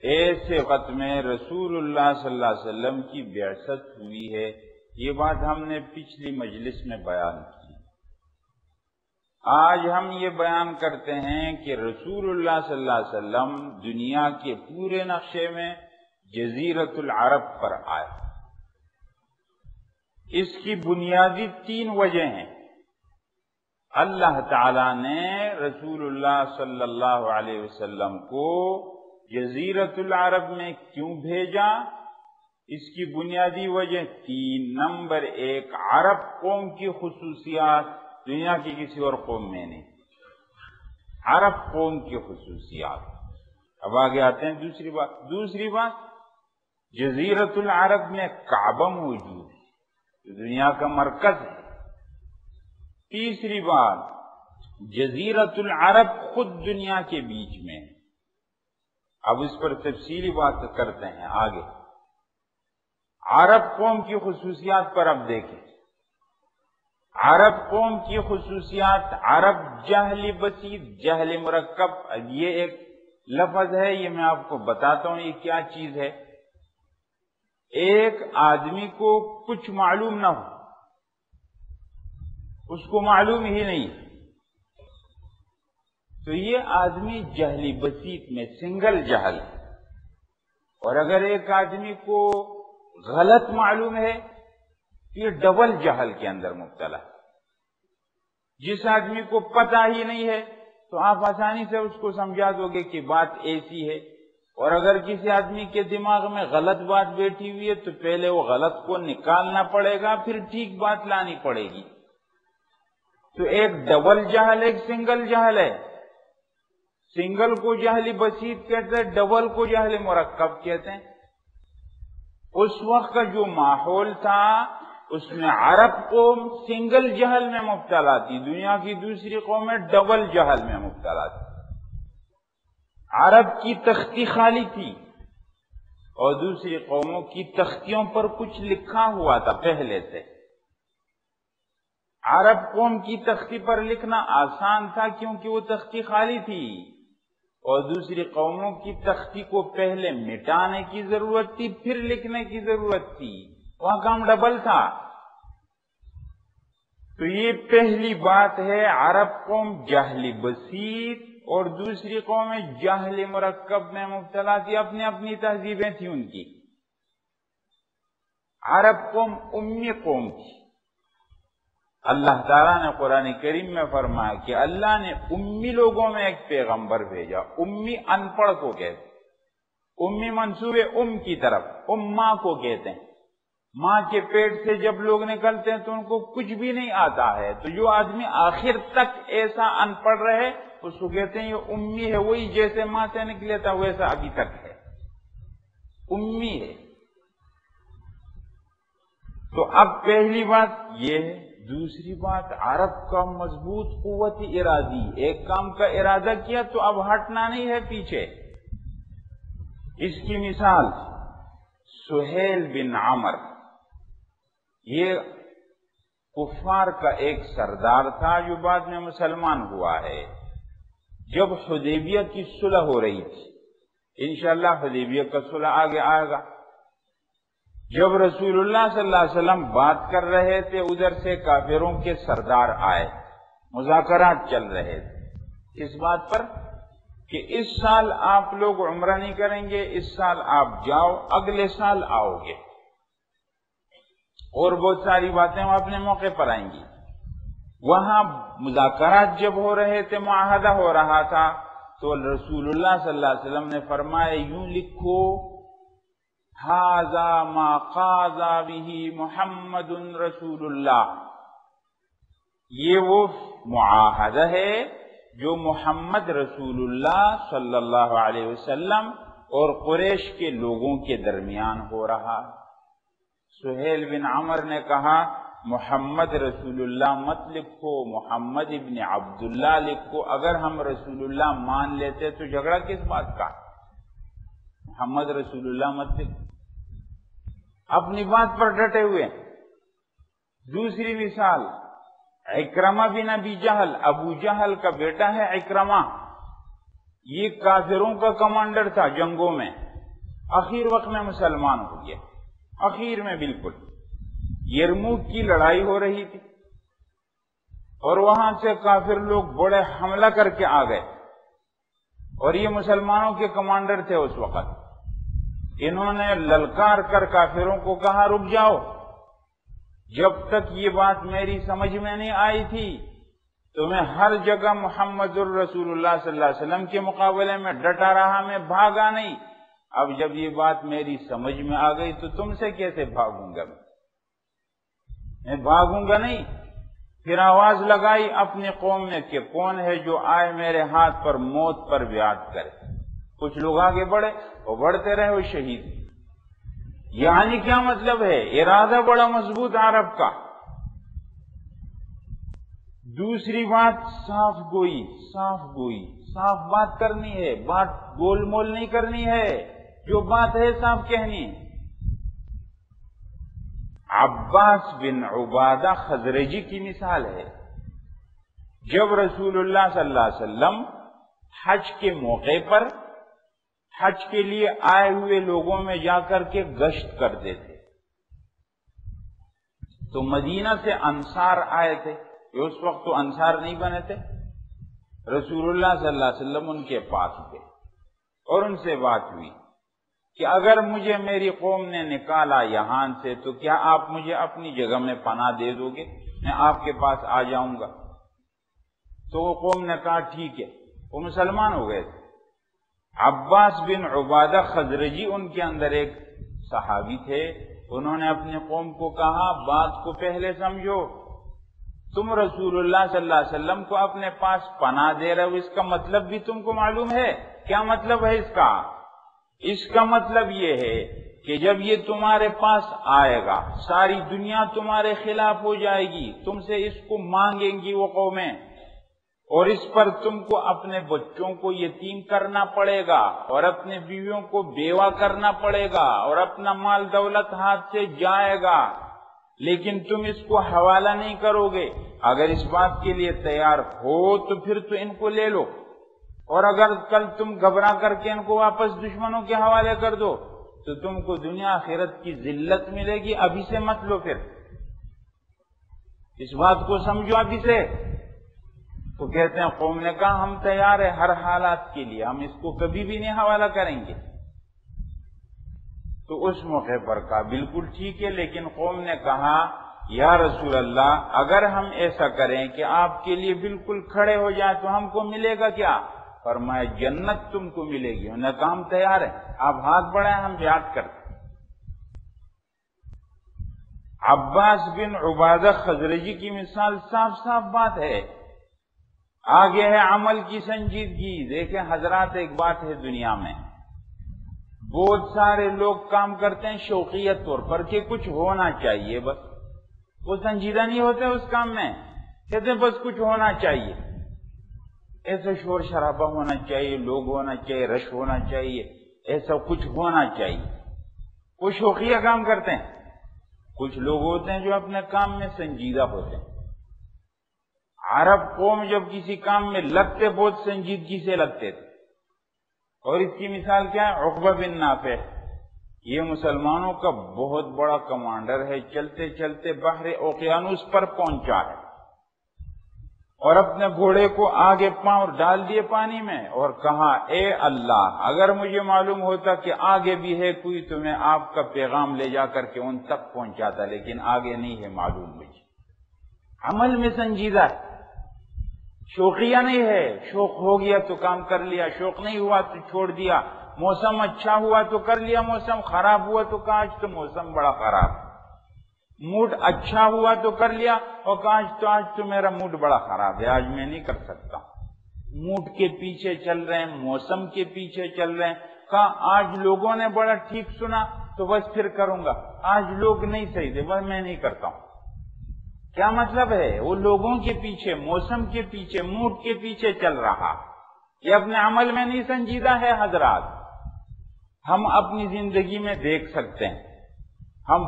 ایسے وقت میں رسول اللہ صلی اللہ علیہ وسلم کی بعثت ہوئی ہے۔ یہ بات ہم نے پچھلی مجلس میں بیان کی۔ آج ہم یہ بیان کرتے ہیں کہ رسول اللہ صلی اللہ علیہ وسلم دنیا کے پورے نقشے میں جزیرۃ العرب پر آئے۔ اس کی بنیادی 3 وجہ ہیں۔ اللہ تعالی نے رسول اللہ صلی اللہ علیہ وسلم کو جزیرۃ العرب میں کیوں بھیجا؟ اس کی بنیادی وجہ 3۔ نمبر 1، عرب قوم کی خصوصیات دنیا کی کسی اور قوم میں نہیں، عرب قوم کی خصوصیات۔ اب آگے آتے ہیں دوسری بات، جزیرۃ العرب میں کعبہ موجود ہے جو دنیا کا مرکز ہے۔ تیسری بات، جزیرۃ العرب خود دنیا کے بیچ میں ہے۔ اب اس پر تفصیلی بات کرتے ہیں آگے۔ عرب قوم کی خصوصیات پر اب دیکھیں۔ عرب قوم کی خصوصیات، عرب جہل بسیط، جہل مرکب۔ یہ ایک لفظ ہے، یہ میں آپ کو بتاتا ہوں یہ کیا چیز ہے۔ ایک آدمی کو کچھ معلوم نہ ہو، اس کو معلوم ہی نہیں، تو یہ آدمی جہل بسیط میں سنگل جہل ہے۔ اور اگر ایک آدمی کو غلط معلوم ہے تو یہ ڈبل جہل کے اندر مبتلا ہے۔ جس آدمی کو پتہ ہی نہیں ہے تو آپ آسانی سے اس کو سمجھا دو گے کہ بات ایسی ہے، اور اگر کسی آدمی کے دماغ میں غلط بات بیٹھی ہوئی ہے تو پہلے وہ غلط کو نکالنا پڑے گا، پھر ٹھیک بات لانی پڑے گی۔ تو ایک ڈبل جہل، ایک سنگل جہل ہے۔ سنگل کو جہل بسیط کہتے ہیں، ڈبل کو جہل مرکب کہتے ہیں۔ اس وقت کا جو ماحول تھا اس میں عرب قوم سنگل جہل میں مبتلا تھی، دنیا کی دوسری قومیں ڈبل جہل میں مبتلا تھی۔ عرب کی تختی خالی تھی اور دوسری قوموں کی تختیوں پر کچھ لکھا ہوا تھا پہلے سے۔ عرب قوم کی تختی پر لکھنا آسان تھا کیونکہ وہ تختی خالی تھی، اور دوسری قوموں کی تختی کو پہلے مٹانے کی ضرورت تھی، پھر لکھنے کی ضرورت تھی، وہاں کام ڈبل تھا۔ تو یہ پہلی بات ہے، عرب قوم جہل بسیط اور دوسری قومیں جہل مرکب میں مبتلا تھی، اپنی اپنی تہذیبیں تھیں ان کی۔ عرب قوم امی قوم تھی۔ اللہ تعالیٰ نے قرآن کریم میں فرمایا کہ اللہ نے امی لوگوں میں ایک پیغمبر بھیجا۔ امی ان پڑھ کو کہتے ہیں، امی منسوب ام کی طرف، ماں کو کہتے ہیں۔ ماں کے پیٹ سے جب لوگ نکلتے ہیں تو ان کو کچھ بھی نہیں آتا ہے، تو جو آدمی آخر تک ایسا ان پڑھ رہے اس کو کہتے ہیں یہ امی ہے، وہی جیسے ماں سے نکلے تھا ویسا ابھی تک ہے، امی ہے۔ تو اب پہلی بات یہ ہے۔ دوسری بات، عرب کا مضبوط قوت ارادی، ایک کام کا ارادہ کیا تو اب ہٹنا نہیں ہے پیچھے۔ اس کی مثال سہیل بن عمر، یہ کفار کا ایک سردار تھا جو بعد میں مسلمان ہوا ہے۔ جب حدیبیہ کی صلح ہو رہی تھی، انشاءاللہ حدیبیہ کا صلح آگے آئے گا، جب رسول اللہ صلی اللہ علیہ وسلم بات کر رہے تھے ادھر سے کافروں کے سردار آئے، مذاکرات چل رہے تھے اس بات پر کہ اس سال آپ لوگ عمرہ نہیں کریں گے، اس سال آپ جاؤ، اگلے سال آؤ گے، اور بہت ساری باتیں وہ اپنے موقع پر آئیں گی۔ وہاں مذاکرات جب ہو رہے تھے، معاہدہ ہو رہا تھا، تو رسول اللہ صلی اللہ علیہ وسلم نے فرمایا یوں لکھو ھذا ما قاض بہ محمد رسول اللہ، یہ وہ معاہدہ ہے جو محمد رسول اللہ صلی اللہ علیہ وسلم اور قریش کے لوگوں کے درمیان ہو رہا۔ سہیل بن عمر نے کہا محمد رسول اللہ مت لکھو، محمد ابن عبداللہ لکھو، اگر ہم رسول اللہ مان لیتے تو جھگڑا کس بات کا، محمد رسول اللہ مت لکھو، اپنی بات پر ڈٹے ہوئے۔ دوسری مثال اکرمہ بن ابی جہل، ابو جہل کا بیٹا ہے اکرمہ، یہ کافروں کا کمانڈر تھا جنگوں میں، آخر وقت میں مسلمان ہو گیا، آخر میں بالکل یرموک کی لڑائی ہو رہی تھی اور وہاں سے کافر لوگ بڑے حملہ کر کے آ گئے، اور یہ مسلمانوں کے کمانڈر تھے اس وقت۔ انہوں نے للکار کر کافروں کو کہا رک جاؤ، جب تک یہ بات میری سمجھ میں نہیں آئی تھی تو میں ہر جگہ محمد الرسول اللہ صلی اللہ علیہ وسلم کے مقابلے میں ڈٹا رہا، میں بھاگا نہیں۔ اب جب یہ بات میری سمجھ میں آ گئی تو تم سے کیسے بھاگوں گا، میں بھاگوں گا نہیں۔ پھر آواز لگائی اپنی قوم میں کہ کون ہے جو آئے میرے ہاتھ پر موت پر بیعت کرے۔ کچھ لوگ آگے بڑھے، وہ بڑھتے رہے، وہ شہید۔ یعنی کیا مطلب ہے؟ ارادہ بڑا مضبوط عرب کا۔ دوسری بات صاف گوئی، صاف گوئی، صاف بات کرنی ہے، بات گول مول نہیں کرنی ہے، جو بات ہے صاف کہنی ہے۔ عباس بن عبادہ خزرجی کی مثال ہے۔ جب رسول اللہ صلی اللہ علیہ وسلم حج کے موقع پر حج کے لیے آئے ہوئے لوگوں میں جا کر کے گشت کرتے تھے تو مدینہ سے انصار آئے تھے، اس وقت تو انصار نہیں بنے تھے۔ رسول اللہ صلی اللہ علیہ وسلم ان کے پاس گئے اور ان سے بات ہوئی کہ اگر مجھے میری قوم نے نکالا یہاں سے تو کیا آپ مجھے اپنی جگہ میں پناہ دے دو گے، میں آپ کے پاس آ جاؤں گا۔ تو وہ قوم نے کہا ٹھیک ہے، وہ مسلمان ہو گئے تھے۔ عباس بن عبادہ خزرجی ان کے اندر ایک صحابی تھے، انہوں نے اپنی قوم کو کہا بات کو پہلے سمجھو، تم رسول اللہ صلی اللہ علیہ وسلم کو اپنے پاس پناہ دے رہے ہو، اس کا مطلب بھی تم کو معلوم ہے؟ کیا مطلب ہے اس کا؟ اس کا مطلب یہ ہے کہ جب یہ تمہارے پاس آئے گا ساری دنیا تمہارے خلاف ہو جائے گی، تم سے اس کو مانگیں گی وہ قومیں، اور اس پر تم کو اپنے بچوں کو یتیم کرنا پڑے گا اور اپنے بیویوں کو بیوہ کرنا پڑے گا اور اپنا مال دولت ہاتھ سے جائے گا، لیکن تم اس کو حوالہ نہیں کرو گے۔ اگر اس بات کے لیے تیار ہو تو پھر تو ان کو لے لو، اور اگر کل تم گھبرا کر کے ان کو واپس دشمنوں کے حوالے کر دو تو تم کو دنیا آخرت کی ذلت ملے گی۔ ابھی سے مت لو، پھر اس بات کو سمجھو ابھی سے۔ تو کہتے ہیں قوم نے کہا ہم تیار ہیں ہر حالات کے لیے، ہم اس کو کبھی بھی نہیں حوالہ کریں گے۔ تو اس موقع پر کہا بالکل ٹھیک ہے، لیکن قوم نے کہا یا رسول اللہ اگر ہم ایسا کریں کہ آپ کے لیے بالکل کھڑے ہو جائیں تو ہم کو ملے گا کیا؟ فرمایا جنت تم کو ملے گی۔ انہوں نے کہا ہم تیار ہیں، آپ ہاتھ بڑھائیں ہم بیعت کرتے۔ عباس بن عبادہ خزرجی کی مثال صاف صاف بات ہے۔ آگے ہے عمل کی سنجیدگی۔ دیکھیں حضرات، ایک بات ہے دنیا میں بہت سارے لوگ کام کرتے ہیں شوقیت طور پر کہ کچھ ہونا چاہیے، بس وہ سنجیدہ نہیں ہوتے اس کام میں، کہتے ہیں بس کچھ ہونا چاہیے، ایسا شور شرابہ ہونا چاہیے، لوگ ہونا چاہیے، رش ہونا چاہیے، ایسا کچھ ہونا چاہیے، وہ شوقیہ کام کرتے ہیں۔ کچھ لوگ ہوتے ہیں جو اپنے کام میں سنجیدہ ہوتے ہیں۔ عرب قوم جب کسی کام میں لگتے بہت سنجیدگی سے لگتے تھے، اور اس کی مثال کیا ہے؟ عقبہ بن نافع، یہ مسلمانوں کا بہت بڑا کمانڈر ہے، چلتے چلتے بحر اوقیانوس پر پہنچا ہے اور اپنے گھوڑے کو آگے پاؤں ڈال دیے پانی میں اور کہا اے اللہ اگر مجھے معلوم ہوتا کہ آگے بھی ہے کوئی تو میں آپ کا پیغام لے جا کر کے ان تک پہنچاتا، لیکن آگے نہیں ہے معلوم مجھے۔ عمل میں سنجیدہ ہے، شوقیہ نہیں ہے، شوق ہو گیا تو کام کر لیا، شوق نہیں ہوا تو چھوڑ دیا، موسم اچھا ہوا تو کر لیا، موسم خراب ہوا تو کہا آج تو موسم بڑا خراب، موڈ اچھا ہوا تو کر لیا اور کہا آج تو میرا موڈ بڑا خراب ہے، آج میں نہیں کر سکتا۔ موڈ کے پیچھے چل رہے ہیں، موسم کے پیچھے چل رہے ہیں، کہا آج لوگوں نے بڑا ٹھیک سنا تو بس پھر کروں گا، آج لوگ نہیں صحیح تھے بس میں نہیں کرتا ہوں۔ کیا مطلب ہے؟ وہ لوگوں کے پیچھے، موسم کے پیچھے، موڈ کے پیچھے چل رہا، یہ اپنے عمل میں نہیں سنجیدہ ہے۔ حضرات ہم اپنی زندگی میں دیکھ سکتے ہیں، ہم